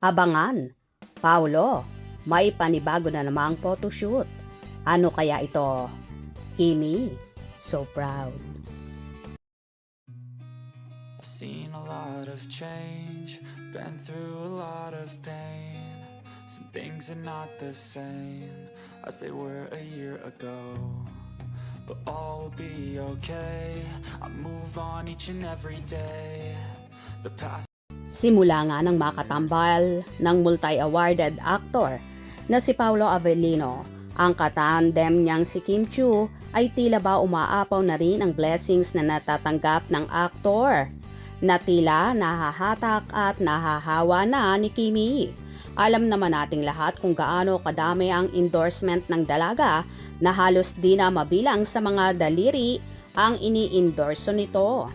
Abangan, Paulo, may panibago na namang photoshoot. Ano kaya ito? Kimi, so proud. I've seen a lot of change, been through a lot of pain. Some things are not the same as they were a year ago, but all will be okay. I move on each and every day. The past. Simula nga ng makatambal ng multi-awarded actor na si Paolo Avellino, ang katandem niyang si Kim Chiu ay tila ba umaapaw na rin ang blessings na natatanggap ng aktor, na tila nahahatak at nahahawa na ni Kimi. Alam naman nating lahat kung gaano kadami ang endorsement ng dalaga na halos di na mabilang sa mga daliri ang ini-endorso nito.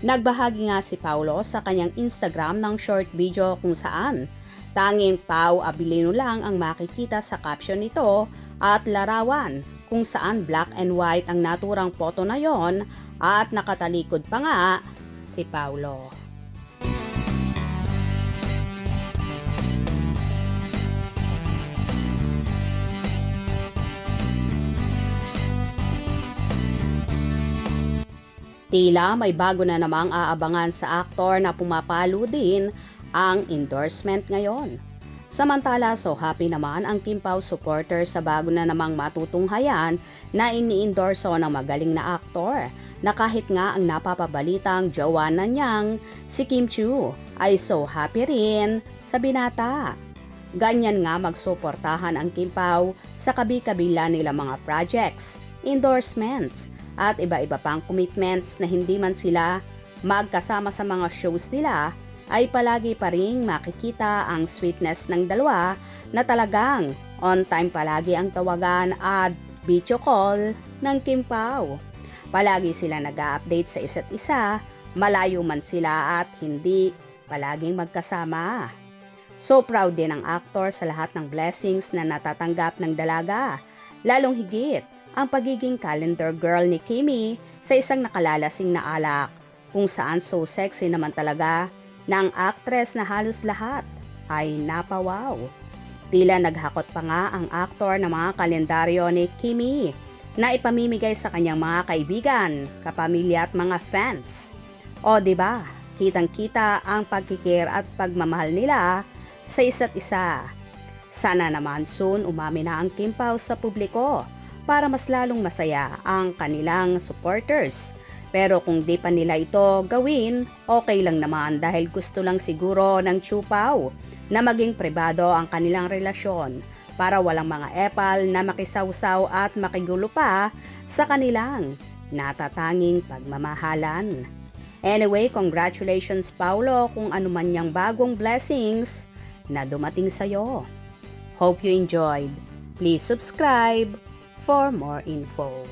Nagbahagi nga si Paulo sa kanyang Instagram ng short video kung saan tanging Pau Abilino lang ang makikita sa caption nito at larawan kung saan black and white ang naturang photo na yon at nakatalikod pa nga si Paulo. Tila may bago na namang aabangan sa aktor na pumapalo din ang endorsement ngayon. Samantala, so happy naman ang Kim Pao supporter sa bago na namang matutunghayan na ini-endorso ng magaling na aktor, na kahit nga ang napapabalitang jowa na niyang si Kim Chiu ay so happy rin sa binata. Ganyan nga magsuportahan ang Kim Pao sa kabi-kabila nila mga projects, endorsements, at iba-iba pang commitments na hindi man sila magkasama sa mga shows nila, ay palagi pa ring makikita ang sweetness ng dalawa na talagang on time palagi ang tawagan at video call ng Kim Pao. Palagi sila nag-a-update sa isa't isa, malayo man sila at hindi palaging magkasama. So proud din ang aktor sa lahat ng blessings na natatanggap ng dalaga, lalong higit ang pagiging calendar girl ni Kimi sa isang nakalalasing na alak, kung saan so sexy naman talaga ng actress na halos lahat ay napawaw. Tila naghakot pa nga ang aktor ng mga kalendaryo ni Kimi na ipamimigay sa kanyang mga kaibigan, kapamilya at mga fans. O diba, kitang-kita ang pagkikare at pagmamahal nila sa isa't isa. Sana naman soon umami na ang Kim Pao sa publiko para mas lalong masaya ang kanilang supporters. Pero kung di pa nila ito gawin, okay lang naman dahil gusto lang siguro ng Chiu Pao na maging pribado ang kanilang relasyon para walang mga epal na makisawsaw at makigulo pa sa kanilang natatanging pagmamahalan. Anyway, congratulations Paulo kung ano man niyang bagong blessings na dumating sa'yo. Hope you enjoyed. Please subscribe for more info.